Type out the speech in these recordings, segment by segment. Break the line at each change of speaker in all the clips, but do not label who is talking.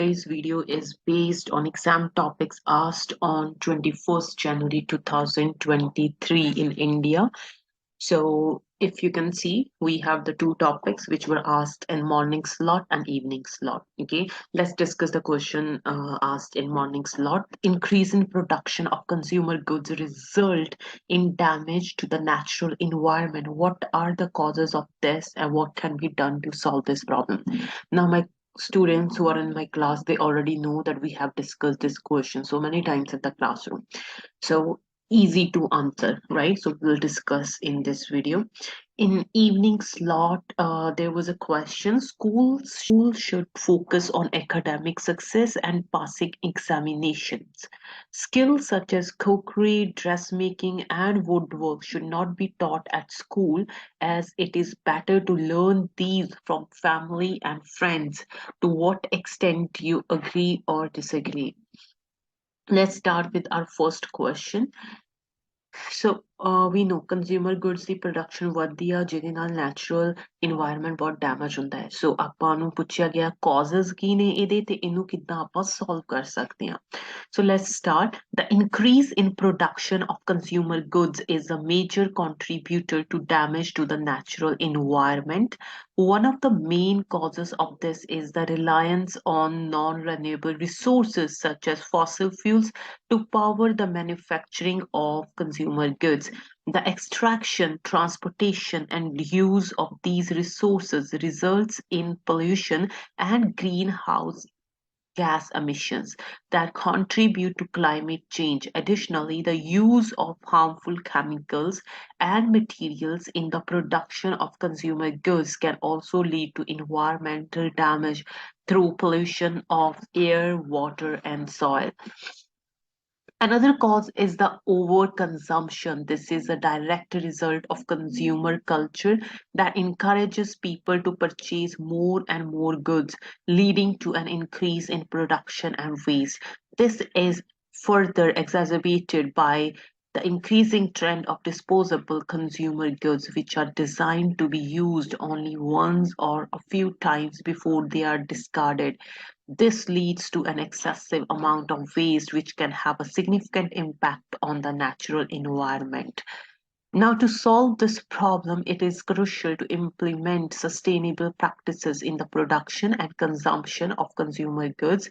today's video is based on exam topics asked on 21st January 2023 in India. So if you can see, we have the two topics which were asked in morning slot and evening slot. Okay, let's discuss the question asked in morning slot. Increase in production of consumer goods result in damage to the natural environment. What are the causes of this and what can be done to solve this problem? Now, my students who are in my class, they already know that we have discussed this question so many times in the classroom. So easy to answer, right? So we'll discuss in this video. In evening slot, there was a question. Schools should focus on academic success and passing examinations. Skills such as cookery, dressmaking, and woodwork should not be taught at school, as it is better to learn these from family and friends. To what extent do you agree or disagree? Let's start with our first question. So we know consumer goods the production ਵਧਦੀ ਆ ਜਿਹਦੇ ਨਾਲ natural environment ਬਹੁਤ damage ਹੁੰਦਾ ਹੈ ਸੋ ਆਪਾਂ ਨੂੰ ਪੁੱਛਿਆ ਗਿਆ causes ਕੀ ਨੇ ਇਹਦੇ ਤੇ ਇਹਨੂੰ ਕਿੱਦਾਂ ਆਪਾਂ solve ਕਰ ਸਕਦੇ ਹਾਂ so let's start. The increase in production of consumer goods is a major contributor to damage to the natural environment. One of the main causes of this is the reliance on non-renewable resources such as fossil fuels to power the manufacturing of consumer goods. The extraction, transportation, and use of these resources results in pollution and greenhouse gas emissions that contribute to climate change. Additionally, the use of harmful chemicals and materials in the production of consumer goods can also lead to environmental damage through pollution of air, water, and soil. Another cause is the overconsumption. This is a direct result of consumer culture that encourages people to purchase more and more goods, leading to an increase in production and waste. This is further exacerbated by the increasing trend of disposable consumer goods, which are designed to be used only once or a few times before they are discarded. This leads to an excessive amount of waste, which can have a significant impact on the natural environment. Now, to solve this problem, it is crucial to implement sustainable practices in the production and consumption of consumer goods.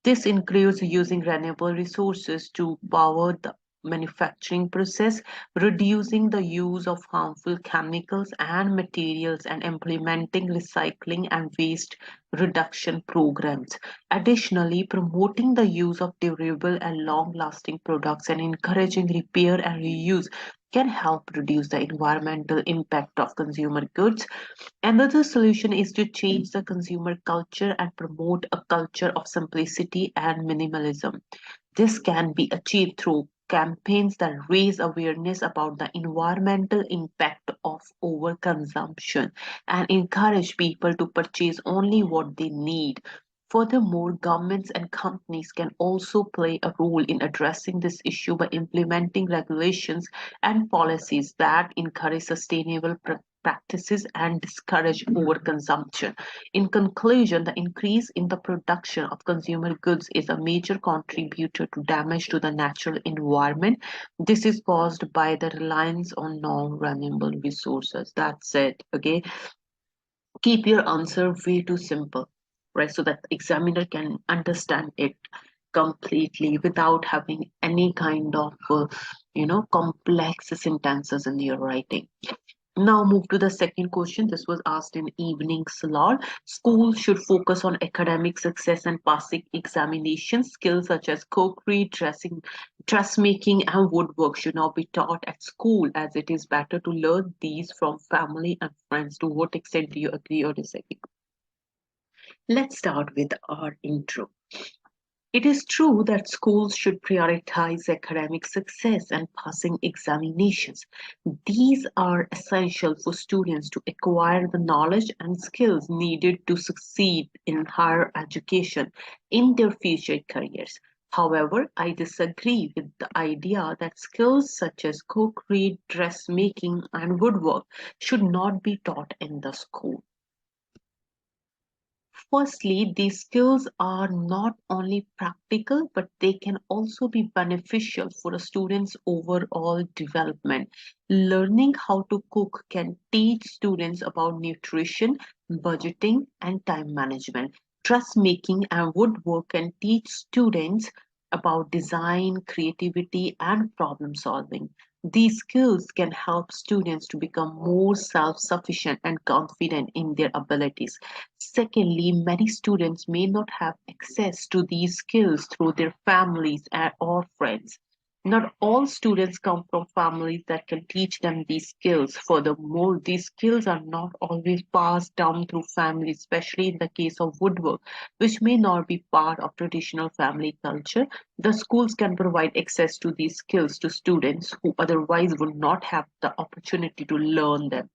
This includes using renewable resources to power the manufacturing process, reducing the use of harmful chemicals and materials, and implementing recycling and waste reduction programs. Additionally, promoting the use of durable and long-lasting products and encouraging repair and reuse can help reduce the environmental impact of consumer goods. Another solution is to change the consumer culture and promote a culture of simplicity and minimalism. This can be achieved through campaigns that raise awareness about the environmental impact of overconsumption and encourage people to purchase only what they need. Furthermore, governments and companies can also play a role in addressing this issue by implementing regulations and policies that encourage sustainable practices and discourage overconsumption. In conclusion, the increase in the production of consumer goods is a major contributor to damage to the natural environment. This is caused by the reliance on non-renewable resources. That's it. Okay. Keep your answer way too simple, right? So that the examiner can understand it completely without having any kind of, complex sentences in your writing. Now move to the second question. This was asked in evening slot. Schools should focus on academic success and passing examinations. Skills such as cookery, dressmaking, and woodwork should not be taught at school, as it is better to learn these from family and friends. To what extent do you agree or disagree? Let's start with our intro. It is true that schools should prioritize academic success and passing examinations. These are essential for students to acquire the knowledge and skills needed to succeed in higher education in their future careers. However, I disagree with the idea that skills such as cookery, dressmaking, and woodwork should not be taught in the school. Firstly, these skills are not only practical, but they can also be beneficial for a student's overall development. Learning how to cook can teach students about nutrition, budgeting, and time management. Dressmaking and woodwork can teach students about design, creativity, and problem solving. These skills can help students to become more self sufficient and confident in their abilities. Secondly, many students may not have access to these skills through their families or friends. Not all students come from families that can teach them these skills. Furthermore, these skills are not always passed down through family, especially in the case of woodwork, which may not be part of traditional family culture. The schools can provide access to these skills to students who otherwise would not have the opportunity to learn them.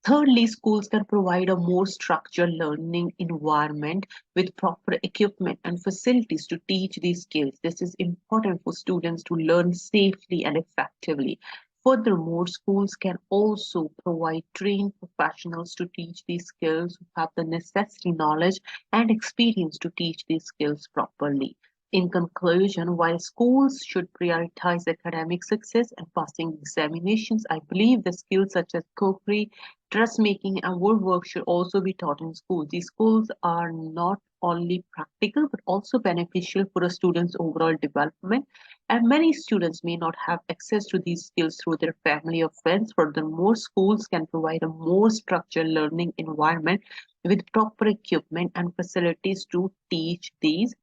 Thirdly, schools can provide a more structured learning environment with proper equipment and facilities to teach these skills. This is important for students to learn safely and effectively. Furthermore, schools can also provide trained professionals to teach these skills who have the necessary knowledge and experience to teach these skills properly. In conclusion, while schools should prioritize academic success and passing examinations, I believe the skills such as cookery, dressmaking, and woodwork should also be taught in schools. These skills are not only practical but also beneficial for a student's overall development. And many students may not have access to these skills through their family or friends. Furthermore, schools can provide a more structured learning environment with proper equipment and facilities to teach these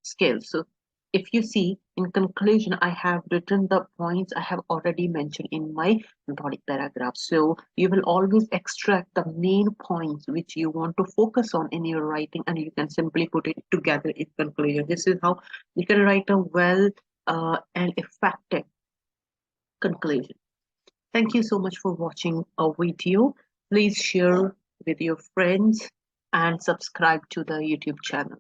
skills. So if you see, in conclusion, I have written the points I have already mentioned in my body paragraph. So you will always extract the main points which you want to focus on in your writing, and you can simply put it together in conclusion. This is how you can write a well and effective conclusion. Thank you so much for watching our video. Please share with your friends and subscribe to the YouTube channel.